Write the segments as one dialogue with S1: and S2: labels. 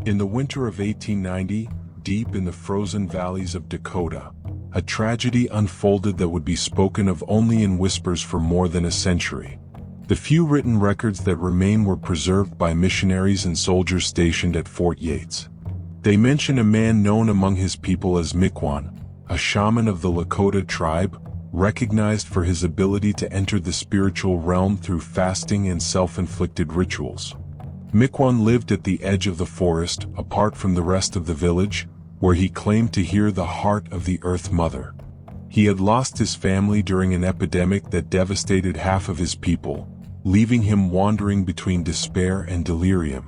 S1: In the winter of 1890, deep in the frozen valleys of Dakota, a tragedy unfolded that would be spoken of only in whispers for more than a century. The few written records that remain were preserved by missionaries and soldiers stationed at Fort Yates. They mention a man known among his people as Miquon, a shaman of the Lakota tribe, recognized for his ability to enter the spiritual realm through fasting and self-inflicted rituals. Miquon lived at the edge of the forest, apart from the rest of the village, where he claimed to hear the heart of the Earth Mother. He had lost his family during an epidemic that devastated half of his people, leaving him wandering between despair and delirium.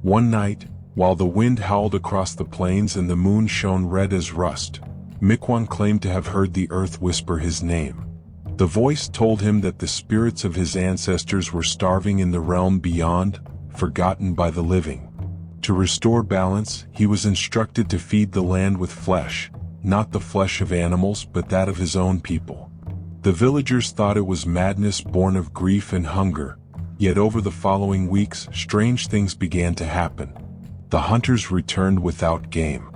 S1: One night, while the wind howled across the plains and the moon shone red as rust, Miquon claimed to have heard the earth whisper his name. The voice told him that the spirits of his ancestors were starving in the realm beyond, forgotten by the living. To restore balance, he was instructed to feed the land with flesh, not the flesh of animals but that of his own people. The villagers thought it was madness born of grief and hunger, yet over the following weeks strange things began to happen. The hunters returned without game.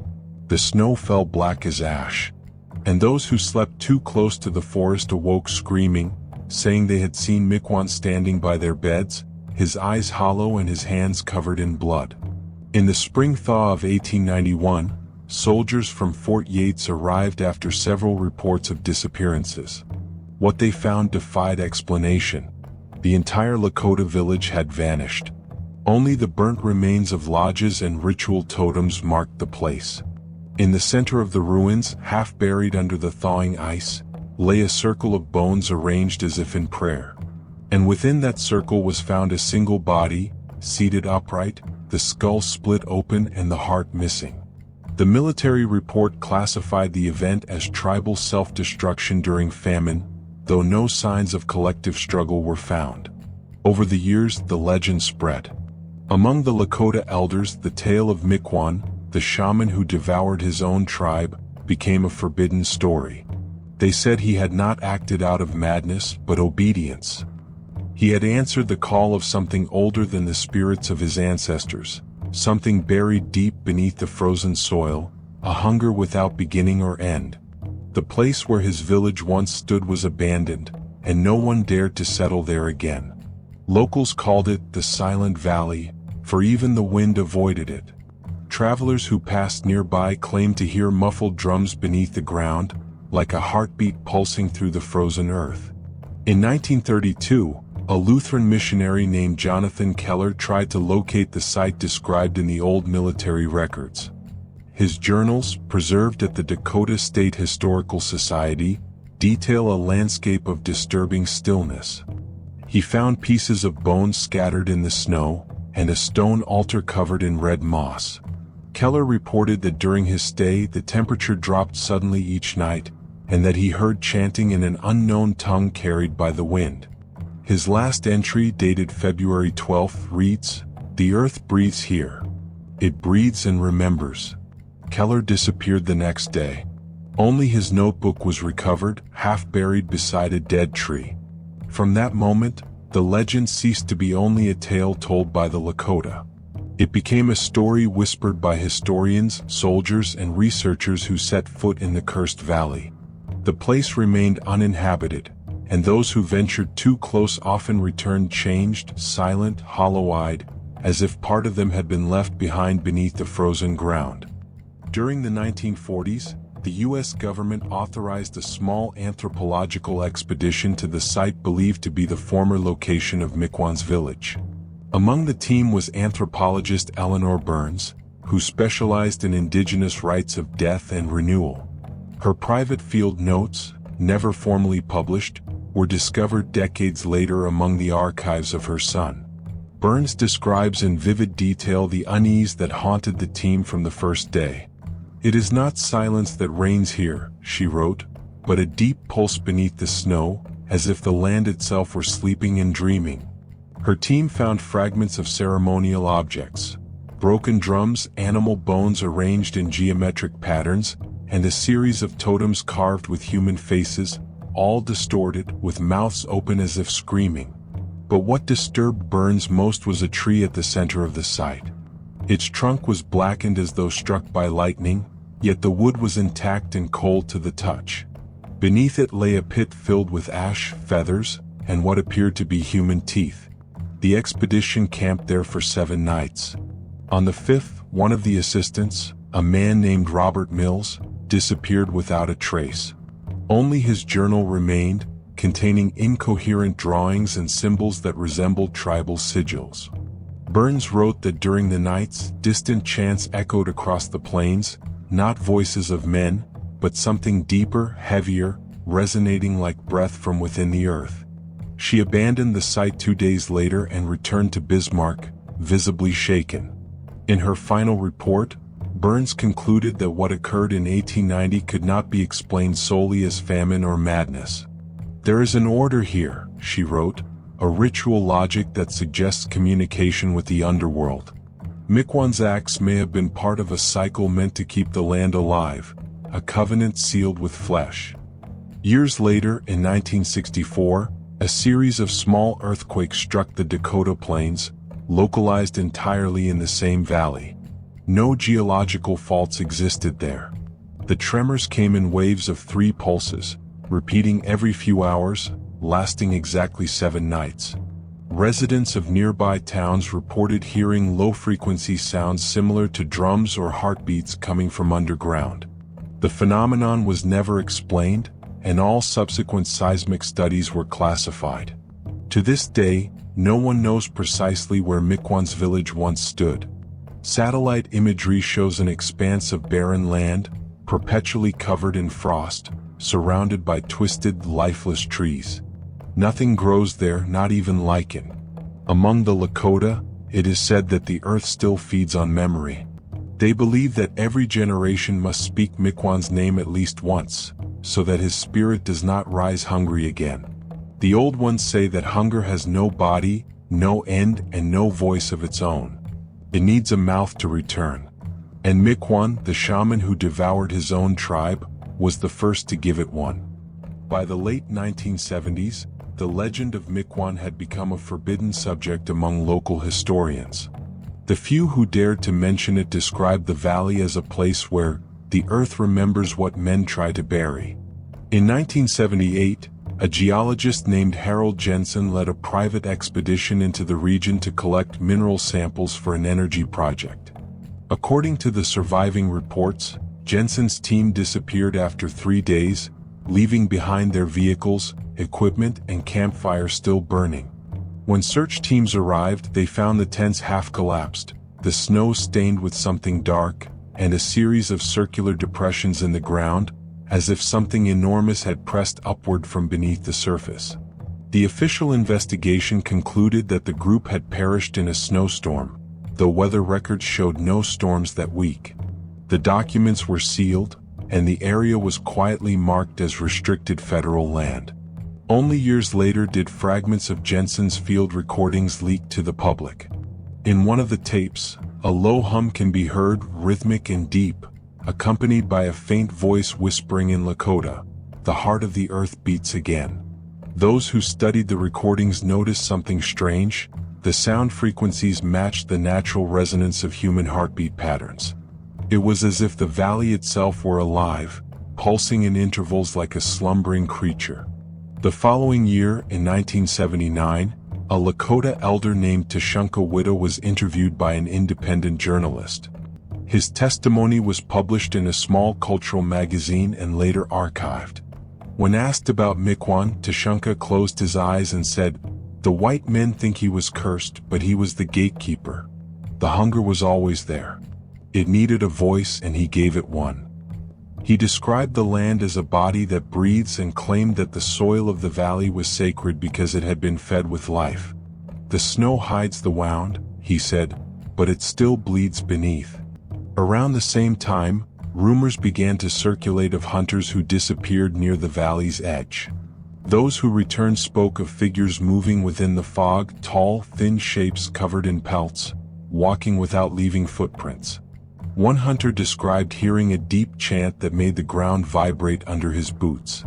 S1: The snow fell black as ash, and those who slept too close to the forest awoke screaming, saying they had seen Miquon standing by their beds, his eyes hollow and his hands covered in blood. In the spring thaw of 1891, soldiers from Fort Yates arrived after several reports of disappearances. What they found defied explanation. The entire Lakota village had vanished. Only the burnt remains of lodges and ritual totems marked the place. In the center of the ruins, half buried under the thawing ice, lay a circle of bones arranged as if in prayer. And within that circle was found a single body, seated upright, the skull split open and the heart missing. The military report classified the event as tribal self-destruction during famine, though no signs of collective struggle were found. Over the years, the legend spread. Among the Lakota elders, the tale of Miquon, the shaman who devoured his own tribe, became a forbidden story. They said he had not acted out of madness, but obedience. He had answered the call of something older than the spirits of his ancestors, something buried deep beneath the frozen soil, a hunger without beginning or end. The place where his village once stood was abandoned, and no one dared to settle there again. Locals called it the Silent Valley, for even the wind avoided it. Travelers who passed nearby claimed to hear muffled drums beneath the ground, like a heartbeat pulsing through the frozen earth. In 1932, a Lutheran missionary named Jonathan Keller tried to locate the site described in the old military records. His journals, preserved at the Dakota State Historical Society, detail a landscape of disturbing stillness. He found pieces of bones scattered in the snow, and a stone altar covered in red moss. Keller reported that during his stay the temperature dropped suddenly each night, and that he heard chanting in an unknown tongue carried by the wind. His last entry, dated February 12, reads, "The earth breathes here. It breathes and remembers." Keller disappeared the next day. Only his notebook was recovered, half buried beside a dead tree. From that moment, the legend ceased to be only a tale told by the Lakota. It became a story whispered by historians, soldiers, and researchers who set foot in the cursed valley. The place remained uninhabited, and those who ventured too close often returned changed, silent, hollow-eyed, as if part of them had been left behind beneath the frozen ground. During the 1940s, the U.S. government authorized a small anthropological expedition to the site believed to be the former location of Miquon's village. Among the team was anthropologist Eleanor Burns, who specialized in indigenous rites of death and renewal. Her private field notes, never formally published, were discovered decades later among the archives of her son. Burns describes in vivid detail the unease that haunted the team from the first day. "It is not silence that reigns here," she wrote, "but a deep pulse beneath the snow, as if the land itself were sleeping and dreaming." Her team found fragments of ceremonial objects, broken drums, animal bones arranged in geometric patterns, and a series of totems carved with human faces, all distorted, with mouths open as if screaming. But what disturbed Burns most was a tree at the center of the site. Its trunk was blackened as though struck by lightning, yet the wood was intact and cold to the touch. Beneath it lay a pit filled with ash, feathers, and what appeared to be human teeth. The expedition camped there for 7 nights. On the 5th, one of the assistants, a man named Robert Mills, disappeared without a trace. Only his journal remained, containing incoherent drawings and symbols that resembled tribal sigils. Burns wrote that during the nights, distant chants echoed across the plains, not voices of men, but something deeper, heavier, resonating like breath from within the earth. She abandoned the site 2 days later and returned to Bismarck, visibly shaken. In her final report, Burns concluded that what occurred in 1890 could not be explained solely as famine or madness. "There is an order here," she wrote, "a ritual logic that suggests communication with the underworld. Miquon's acts may have been part of a cycle meant to keep the land alive, a covenant sealed with flesh." Years later, in 1964, a series of small earthquakes struck the Dakota plains, localized entirely in the same valley. No geological faults existed there. The tremors came in waves of 3 pulses, repeating every few hours, lasting exactly 7 nights. Residents of nearby towns reported hearing low-frequency sounds similar to drums or heartbeats coming from underground. The phenomenon was never explained, and all subsequent seismic studies were classified. To this day, no one knows precisely where Miquon's village once stood. Satellite imagery shows an expanse of barren land, perpetually covered in frost, surrounded by twisted, lifeless trees. Nothing grows there, not even lichen. Among the Lakota, it is said that the earth still feeds on memory. They believe that every generation must speak Miquon's name at least once, so that his spirit does not rise hungry again. The old ones say that hunger has no body, no end, and no voice of its own. It needs a mouth to return. And Miquon, the shaman who devoured his own tribe, was the first to give it one. By the late 1970s, the legend of Miquon had become a forbidden subject among local historians. The few who dared to mention it described the valley as a place where the earth remembers what men try to bury. In 1978, a geologist named Harold Jensen led a private expedition into the region to collect mineral samples for an energy project. According to the surviving reports, Jensen's team disappeared after 3 days, leaving behind their vehicles, equipment, and campfire still burning. When search teams arrived, they found the tents half collapsed, the snow stained with something dark, and a series of circular depressions in the ground, as if something enormous had pressed upward from beneath the surface. The official investigation concluded that the group had perished in a snowstorm, though weather records showed no storms that week. The documents were sealed, and the area was quietly marked as restricted federal land. Only years later did fragments of Jensen's field recordings leak to the public. In one of the tapes, a low hum can be heard, rhythmic and deep, accompanied by a faint voice whispering in Lakota, "The heart of the earth beats again." Those who studied the recordings noticed something strange. The sound frequencies matched the natural resonance of human heartbeat patterns. It was as if the valley itself were alive, pulsing in intervals like a slumbering creature. The following year, in 1979, a Lakota elder named Tushunka Widow was interviewed by an independent journalist. His testimony was published in a small cultural magazine and later archived. When asked about Miquon, Tushunka closed his eyes and said, "The white men think he was cursed, but he was the gatekeeper. The hunger was always there. It needed a voice and he gave it one." He described the land as a body that breathes and claimed that the soil of the valley was sacred because it had been fed with life. "The snow hides the wound," he said, "but it still bleeds beneath." Around the same time, rumors began to circulate of hunters who disappeared near the valley's edge. Those who returned spoke of figures moving within the fog, tall, thin shapes covered in pelts, walking without leaving footprints. One hunter described hearing a deep chant that made the ground vibrate under his boots.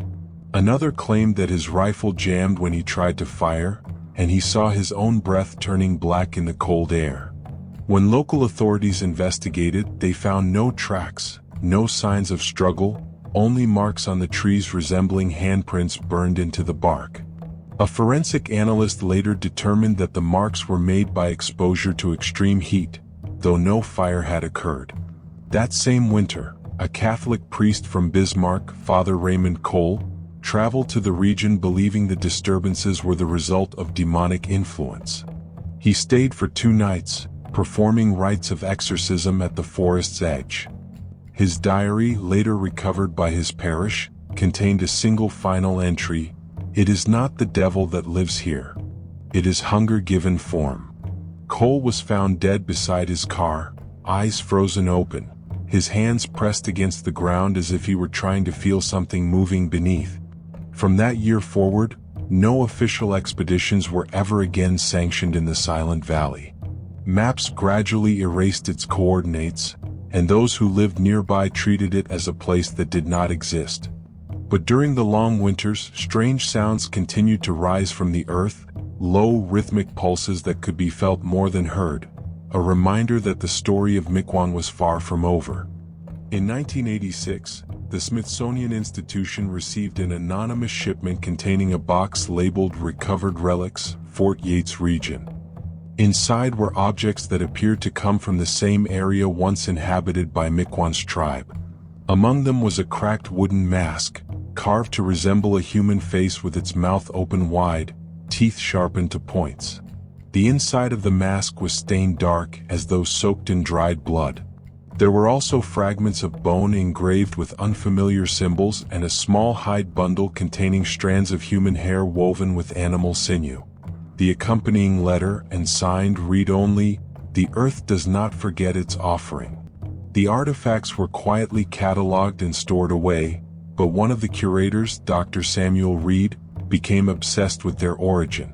S1: Another claimed that his rifle jammed when he tried to fire, and he saw his own breath turning black in the cold air. When local authorities investigated, they found no tracks, no signs of struggle, only marks on the trees resembling handprints burned into the bark. A forensic analyst later determined that the marks were made by exposure to extreme heat, though no fire had occurred. That same winter, a Catholic priest from Bismarck, Father Raymond Cole, traveled to the region believing the disturbances were the result of demonic influence. He stayed for 2 nights, performing rites of exorcism at the forest's edge. His diary, later recovered by his parish, contained a single final entry: "It is not the devil that lives here. It is hunger given form." Cole was found dead beside his car, eyes frozen open, his hands pressed against the ground as if he were trying to feel something moving beneath. From that year forward, no official expeditions were ever again sanctioned in the Silent Valley. Maps gradually erased its coordinates, and those who lived nearby treated it as a place that did not exist. But during the long winters, strange sounds continued to rise from the earth, low rhythmic pulses that could be felt more than heard, a reminder that the story of Miquon was far from over. In 1986, the Smithsonian Institution received an anonymous shipment containing a box labeled Recovered Relics, Fort Yates Region. Inside were objects that appeared to come from the same area once inhabited by Miquon's tribe. Among them was a cracked wooden mask, carved to resemble a human face with its mouth open wide, teeth sharpened to points. The inside of the mask was stained dark as though soaked in dried blood. There were also fragments of bone engraved with unfamiliar symbols and a small hide bundle containing strands of human hair woven with animal sinew. The accompanying letter, and signed, read only, "The earth does not forget its offering." The artifacts were quietly catalogued and stored away, but one of the curators, Dr. Samuel Reed, became obsessed with their origin.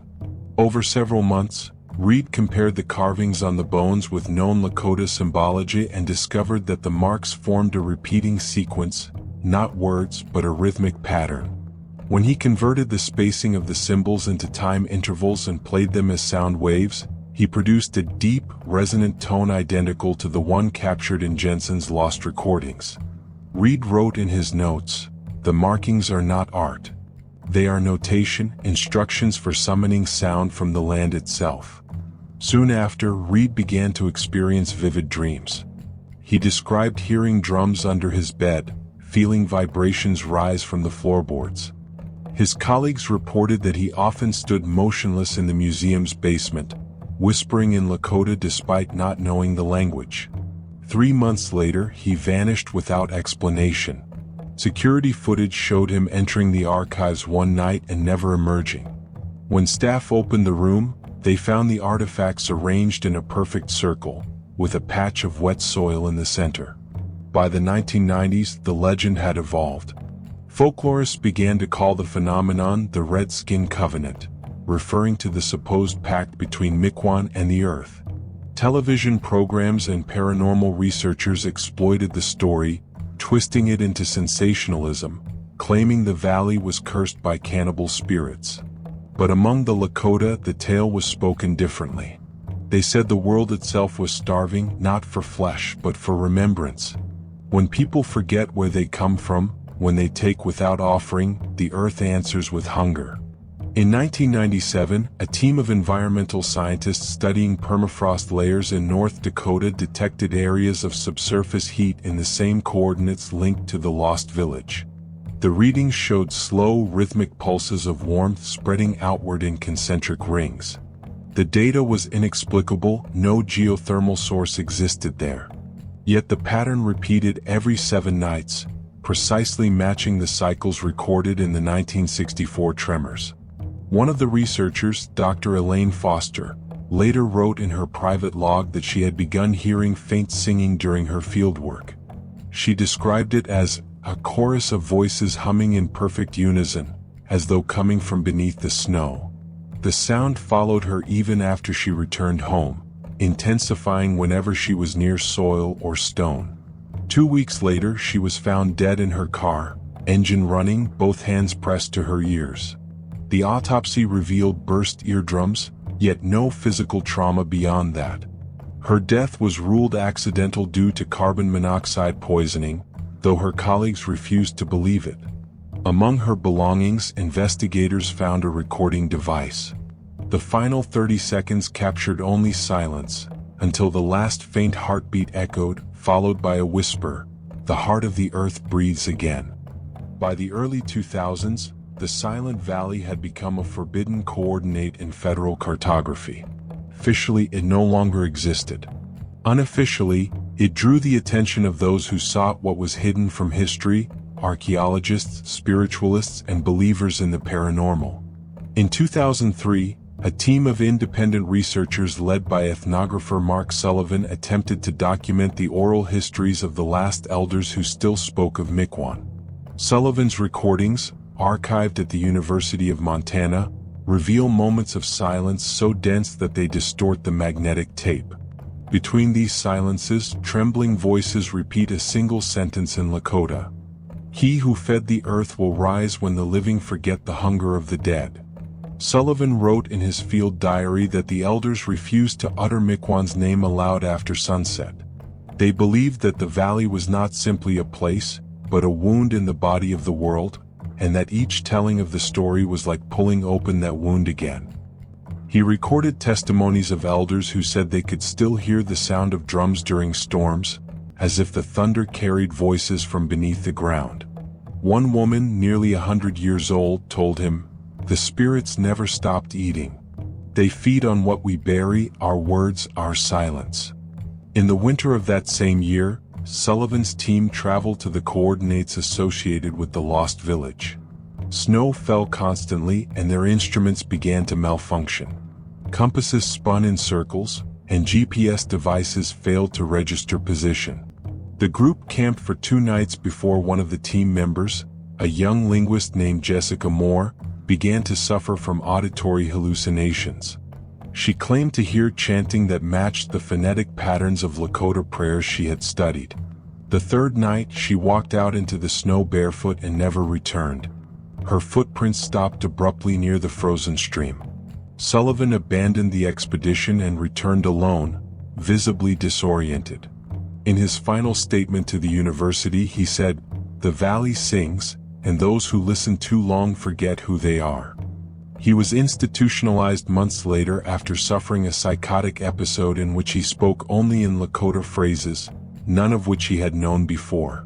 S1: Over several months, Reed compared the carvings on the bones with known Lakota symbology and discovered that the marks formed a repeating sequence, not words but a rhythmic pattern. When he converted the spacing of the symbols into time intervals and played them as sound waves, he produced a deep, resonant tone identical to the one captured in Jensen's lost recordings. Reed wrote in his notes, "The markings are not art. They are notation, instructions for summoning sound from the land itself." Soon after, Reed began to experience vivid dreams. He described hearing drums under his bed, feeling vibrations rise from the floorboards. His colleagues reported that he often stood motionless in the museum's basement, whispering in Lakota despite not knowing the language. 3 months later, he vanished without explanation. Security footage showed him entering the archives one night and never emerging. When staff opened the room, they found the artifacts arranged in a perfect circle, with a patch of wet soil in the center. By the 1990s, the legend had evolved. Folklorists began to call the phenomenon the Red Skin Covenant, referring to the supposed pact between Miquon and the earth. Television programs and paranormal researchers exploited the story, twisting it into sensationalism, claiming the valley was cursed by cannibal spirits. But among the Lakota, the tale was spoken differently. They said the world itself was starving, not for flesh but for remembrance. When people forget where they come from, when they take without offering, the earth answers with hunger. In 1997, a team of environmental scientists studying permafrost layers in North Dakota detected areas of subsurface heat in the same coordinates linked to the lost village. The readings showed slow, rhythmic pulses of warmth spreading outward in concentric rings. The data was inexplicable, no geothermal source existed there. Yet the pattern repeated every 7 nights, precisely matching the cycles recorded in the 1964 tremors. One of the researchers, Dr. Elaine Foster, later wrote in her private log that she had begun hearing faint singing during her fieldwork. She described it as a chorus of voices humming in perfect unison, as though coming from beneath the snow. The sound followed her even after she returned home, intensifying whenever she was near soil or stone. 2 weeks later, she was found dead in her car, engine running, both hands pressed to her ears. The autopsy revealed burst eardrums, yet no physical trauma beyond that. Her death was ruled accidental due to carbon monoxide poisoning, though her colleagues refused to believe it. Among her belongings, investigators found a recording device. The final 30 seconds captured only silence, until the last faint heartbeat echoed, followed by a whisper, "The heart of the earth breathes again." By the early 2000s, the Silent Valley had become a forbidden coordinate in federal cartography. Officially, it no longer existed. Unofficially, it drew the attention of those who sought what was hidden from history, archaeologists, spiritualists, and believers in the paranormal. In 2003, a team of independent researchers led by ethnographer Mark Sullivan attempted to document the oral histories of the last elders who still spoke of Mi'kmaq. Sullivan's recordings, archived at the University of Montana, reveal moments of silence so dense that they distort the magnetic tape. Between these silences, trembling voices repeat a single sentence in Lakota. "He who fed the earth will rise when the living forget the hunger of the dead." Sullivan wrote in his field diary that the elders refused to utter Mi'kmaq's name aloud after sunset. They believed that the valley was not simply a place, but a wound in the body of the world, and that each telling of the story was like pulling open that wound again. He recorded testimonies of elders who said they could still hear the sound of drums during storms, as if the thunder carried voices from beneath the ground. One woman, nearly 100 years old, told him, "The spirits never stopped eating. They feed on what we bury, our words, our silence." In the winter of that same year, Sullivan's team traveled to the coordinates associated with the lost village. Snow fell constantly and their instruments began to malfunction. Compasses spun in circles, and GPS devices failed to register position. The group camped for 2 nights before one of the team members, a young linguist named Jessica Moore, began to suffer from auditory hallucinations. She claimed to hear chanting that matched the phonetic patterns of Lakota prayers she had studied. The 3rd night, she walked out into the snow barefoot and never returned. Her footprints stopped abruptly near the frozen stream. Sullivan abandoned the expedition and returned alone, visibly disoriented. In his final statement to the university, he said, "The valley sings, and those who listen too long forget who they are." He was institutionalized months later after suffering a psychotic episode in which he spoke only in Lakota phrases, none of which he had known before.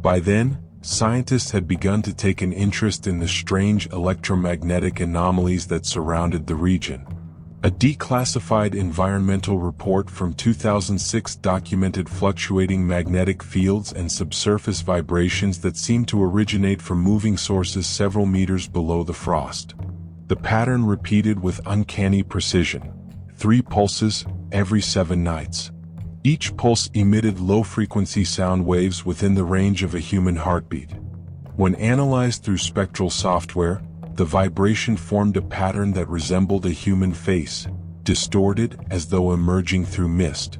S1: By then, scientists had begun to take an interest in the strange electromagnetic anomalies that surrounded the region. A declassified environmental report from 2006 documented fluctuating magnetic fields and subsurface vibrations that seemed to originate from moving sources several meters below the frost. The pattern repeated with uncanny precision, 3 pulses every 7 nights. Each pulse emitted low-frequency sound waves within the range of a human heartbeat. When analyzed through spectral software, the vibration formed a pattern that resembled a human face, distorted as though emerging through mist.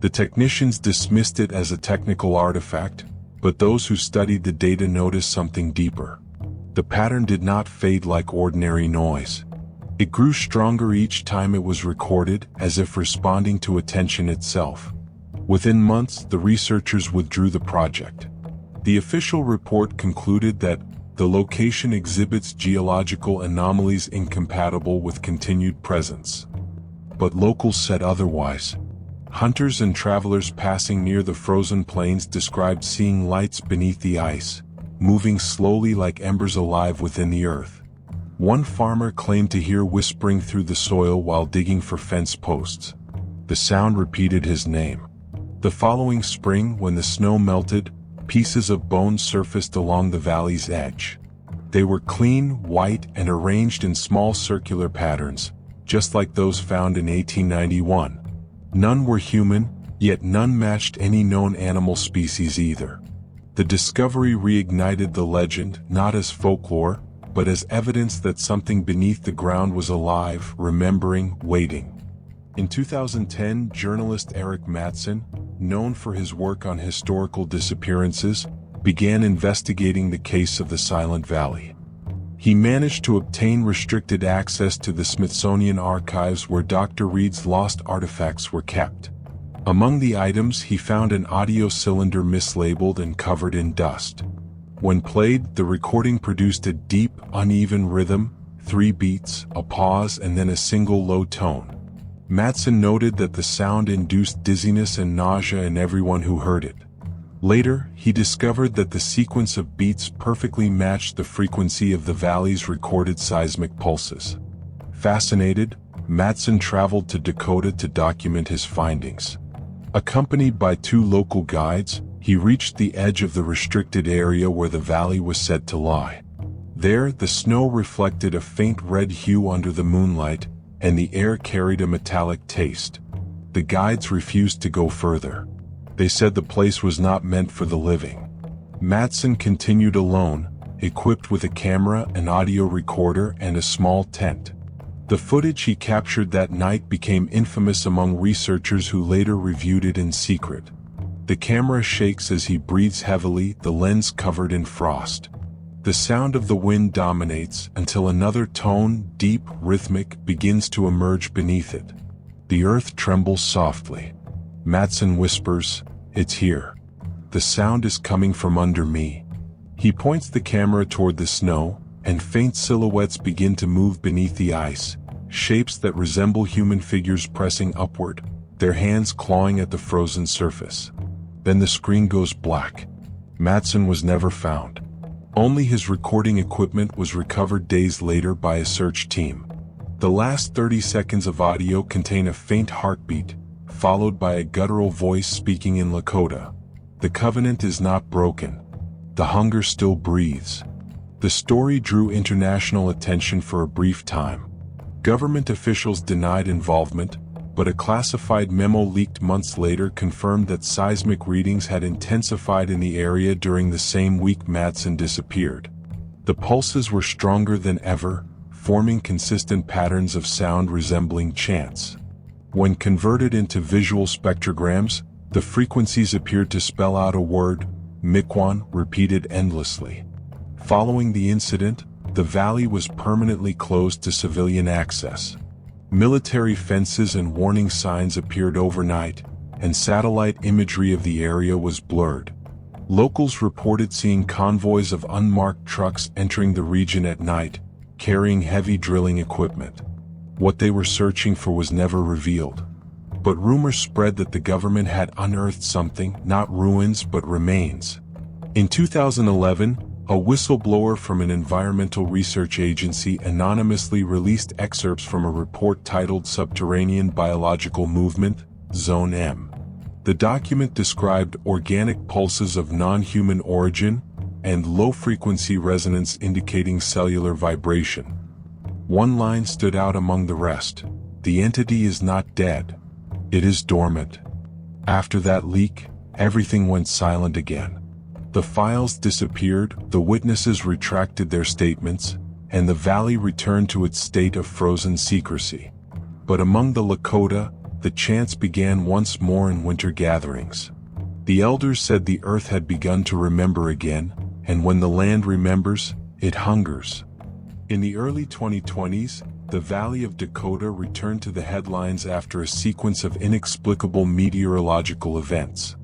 S1: The technicians dismissed it as a technical artifact, but those who studied the data noticed something deeper. The pattern did not fade like ordinary noise. It grew stronger each time it was recorded, as if responding to attention itself. Within months, the researchers withdrew the project. The official report concluded that the location exhibits geological anomalies incompatible with continued presence. But locals said otherwise. Hunters and travelers passing near the frozen plains described seeing lights beneath the ice, moving slowly like embers alive within the earth. One farmer claimed to hear whispering through the soil while digging for fence posts. The sound repeated his name. The following spring, when the snow melted, pieces of bone surfaced along the valley's edge. They were clean, white, and arranged in small circular patterns, just like those found in 1891. None were human, yet none matched any known animal species either. The discovery reignited the legend, not as folklore, but as evidence that something beneath the ground was alive, remembering, waiting. In 2010, journalist Eric Mattson, known for his work on historical disappearances, began investigating the case of the Silent Valley. He managed to obtain restricted access to the Smithsonian archives where Dr. Reed's lost artifacts were kept. Among the items, he found an audio cylinder mislabeled and covered in dust. When played, the recording produced a deep, uneven rhythm, 3 beats, a pause, and then a single low tone. Matson noted that the sound induced dizziness and nausea in everyone who heard it. Later, he discovered that the sequence of beats perfectly matched the frequency of the valley's recorded seismic pulses. Fascinated, Matson traveled to Dakota to document his findings. Accompanied by 2 local guides, he reached the edge of the restricted area where the valley was said to lie. There, the snow reflected a faint red hue under the moonlight, and the air carried a metallic taste. The guides refused to go further. They said the place was not meant for the living. Matson continued alone, equipped with a camera, an audio recorder, and a small tent. The footage he captured that night became infamous among researchers who later reviewed it in secret. The camera shakes as he breathes heavily, the lens covered in frost. The sound of the wind dominates until another tone, deep, rhythmic, begins to emerge beneath it. The earth trembles softly. Matson whispers, "It's here. The sound is coming from under me." He points the camera toward the snow, and faint silhouettes begin to move beneath the ice, shapes that resemble human figures pressing upward, their hands clawing at the frozen surface. Then the screen goes black. Matson was never found. Only his recording equipment was recovered days later by a search team. The last 30 seconds of audio contain a faint heartbeat, followed by a guttural voice speaking in Lakota. "The covenant is not broken. The hunger still breathes." The story drew international attention for a brief time. Government officials denied involvement, but a classified memo leaked months later confirmed that seismic readings had intensified in the area during the same week Matson disappeared. The pulses were stronger than ever, forming consistent patterns of sound resembling chants. When converted into visual spectrograms, the frequencies appeared to spell out a word, Miquon, repeated endlessly. Following the incident, the valley was permanently closed to civilian access. Military fences and warning signs appeared overnight, and satellite imagery of the area was blurred. Locals reported seeing convoys of unmarked trucks entering the region at night, carrying heavy drilling equipment. What they were searching for was never revealed. But rumors spread that the government had unearthed something, not ruins but remains. In 2011, a whistleblower from an environmental research agency anonymously released excerpts from a report titled Subterranean Biological Movement, Zone M. The document described organic pulses of non-human origin and low-frequency resonance indicating cellular vibration. One line stood out among the rest: "The entity is not dead. It is dormant." After that leak, everything went silent again. The files disappeared, the witnesses retracted their statements, and the valley returned to its state of frozen secrecy. But among the Lakota, the chants began once more in winter gatherings. The elders said the earth had begun to remember again, and when the land remembers, it hungers. In the early 2020s, the Valley of Dakota returned to the headlines after a sequence of inexplicable meteorological events.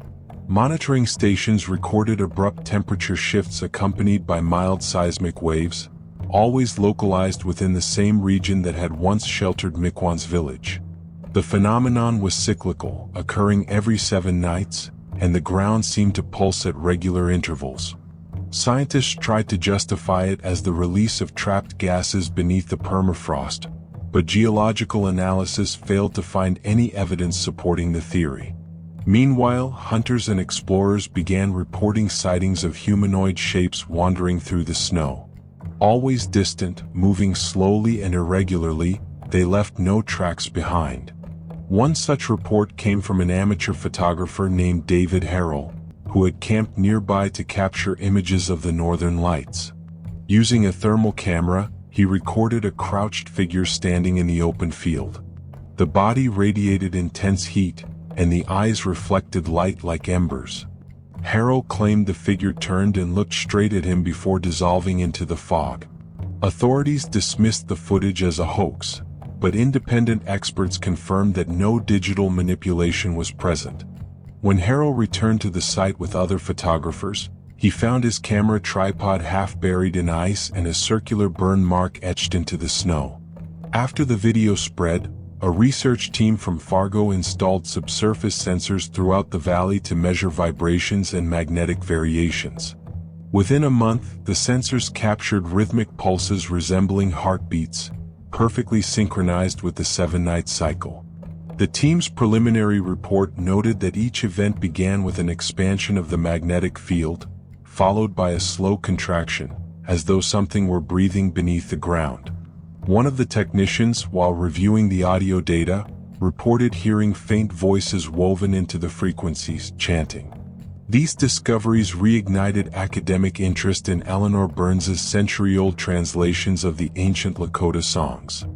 S1: Monitoring stations recorded abrupt temperature shifts accompanied by mild seismic waves, always localized within the same region that had once sheltered Miquon's village. The phenomenon was cyclical, occurring every 7 nights, and the ground seemed to pulse at regular intervals. Scientists tried to justify it as the release of trapped gases beneath the permafrost, but geological analysis failed to find any evidence supporting the theory. Meanwhile, hunters and explorers began reporting sightings of humanoid shapes wandering through the snow. Always distant, moving slowly and irregularly, they left no tracks behind. One such report came from an amateur photographer named David Harrell, who had camped nearby to capture images of the northern lights. Using a thermal camera, he recorded a crouched figure standing in the open field. The body radiated intense heat, and the eyes reflected light like embers. Harrell claimed the figure turned and looked straight at him before dissolving into the fog. Authorities dismissed the footage as a hoax, but independent experts confirmed that no digital manipulation was present. When Harrell returned to the site with other photographers, he found his camera tripod half buried in ice and a circular burn mark etched into the snow. After the video spread, a research team from Fargo installed subsurface sensors throughout the valley to measure vibrations and magnetic variations. Within a month, the sensors captured rhythmic pulses resembling heartbeats, perfectly synchronized with the 7-night cycle. The team's preliminary report noted that each event began with an expansion of the magnetic field, followed by a slow contraction, as though something were breathing beneath the ground. One of the technicians, while reviewing the audio data, reported hearing faint voices woven into the frequencies, chanting. These discoveries reignited academic interest in Eleanor Burns's century-old translations of the ancient Lakota songs.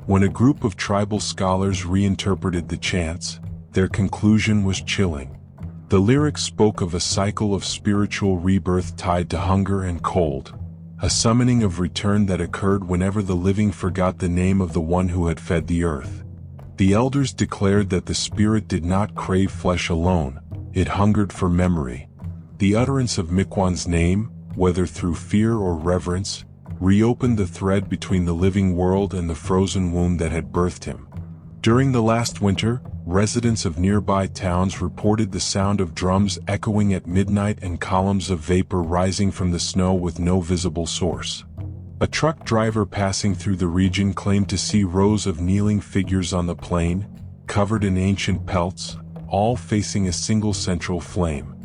S1: When a group of tribal scholars reinterpreted the chants, their conclusion was chilling. The lyrics spoke of a cycle of spiritual rebirth tied to hunger and cold, a summoning of return that occurred whenever the living forgot the name of the one who had fed the earth. The elders declared that the spirit did not crave flesh alone, it hungered for memory. The utterance of Miquon's name, whether through fear or reverence, reopened the thread between the living world and the frozen womb that had birthed him. During the last winter, residents of nearby towns reported the sound of drums echoing at midnight and columns of vapor rising from the snow with no visible source. A truck driver passing through the region claimed to see rows of kneeling figures on the plain, covered in ancient pelts, all facing a single central flame.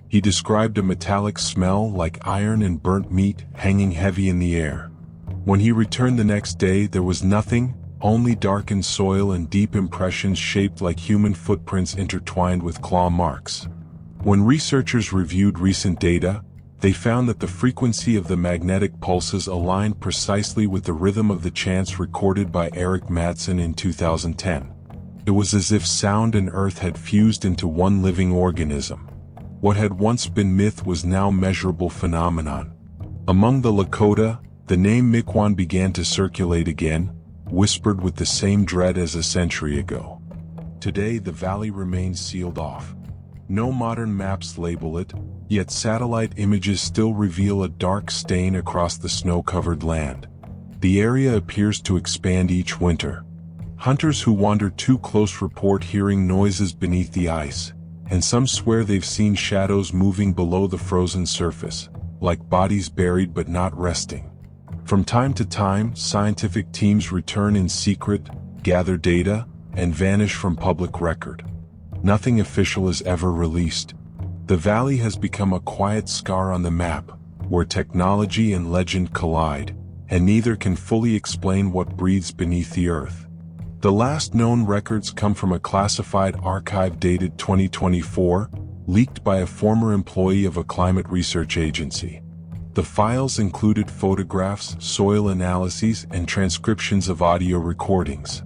S1: He described a metallic smell like iron and burnt meat hanging heavy in the air. When he returned the next day, there was nothing, only darkened soil and deep impressions shaped like human footprints intertwined with claw marks. When researchers reviewed recent data, they found that the frequency of the magnetic pulses aligned precisely with the rhythm of the chants recorded by Eric Mattson in 2010. It was as if sound and earth had fused into one living organism. What had once been myth was now measurable phenomenon. Among the Lakota, the name Miquon began to circulate again, whispered with the same dread as a century ago. Today the valley remains sealed off. No modern maps label it, yet satellite images still reveal a dark stain across the snow-covered land. The area appears to expand each winter. Hunters who wander too close report hearing noises beneath the ice, and some swear they've seen shadows moving below the frozen surface, like bodies buried but not resting. From time to time, scientific teams return in secret, gather data, and vanish from public record. Nothing official is ever released. The valley has become a quiet scar on the map, where technology and legend collide, and neither can fully explain what breathes beneath the earth. The last known records come from a classified archive dated 2024, leaked by a former employee of a climate research agency. The files included photographs, soil analyses, and transcriptions of audio recordings.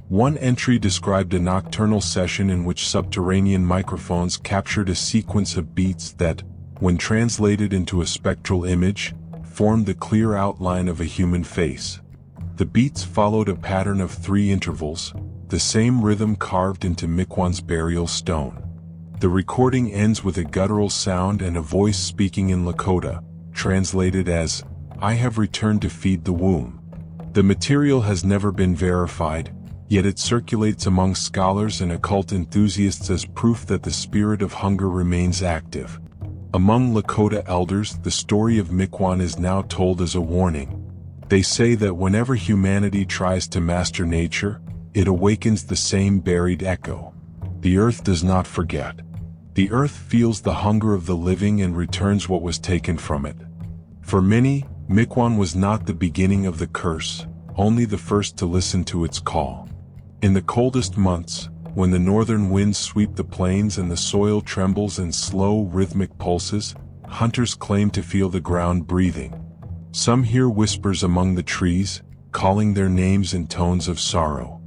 S1: One entry described a nocturnal session in which subterranean microphones captured a sequence of beats that, when translated into a spectral image, formed the clear outline of a human face. The beats followed a pattern of 3 intervals, the same rhythm carved into Miquon's burial stone. The recording ends with a guttural sound and a voice speaking in Lakota, translated as, "I have returned to feed the womb." The material has never been verified, yet it circulates among scholars and occult enthusiasts as proof that the spirit of hunger remains active. Among Lakota elders, the story of Miquon is now told as a warning. They say that whenever humanity tries to master nature, it awakens the same buried echo. The earth does not forget. The earth feels the hunger of the living and returns what was taken from it. For many, Miquon was not the beginning of the curse, only the first to listen to its call. In the coldest months, when the northern winds sweep the plains and the soil trembles in slow, rhythmic pulses, hunters claim to feel the ground breathing. Some hear whispers among the trees, calling their names in tones of sorrow.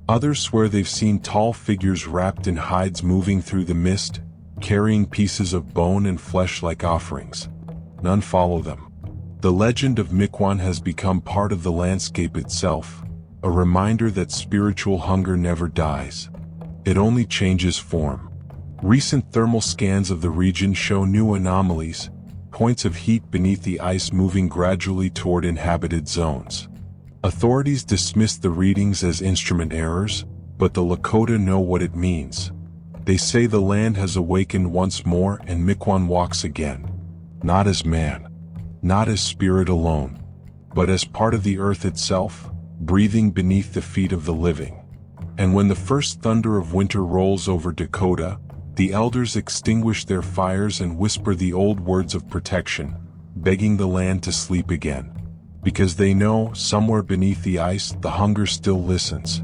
S1: Others swear they've seen tall figures wrapped in hides moving through the mist, carrying pieces of bone and flesh like offerings. None follow them. The legend of Miquon has become part of the landscape itself, a reminder that spiritual hunger never dies. It only changes form. Recent thermal scans of the region show new anomalies, points of heat beneath the ice moving gradually toward inhabited zones. Authorities dismiss the readings as instrument errors, but the Lakota know what it means. They say the land has awakened once more and Miquon walks again. Not as man, not as spirit alone, but as part of the earth itself, breathing beneath the feet of the living. And when the first thunder of winter rolls over Dakota, the elders extinguish their fires and whisper the old words of protection, begging the land to sleep again. Because they know, somewhere beneath the ice, the hunger still listens,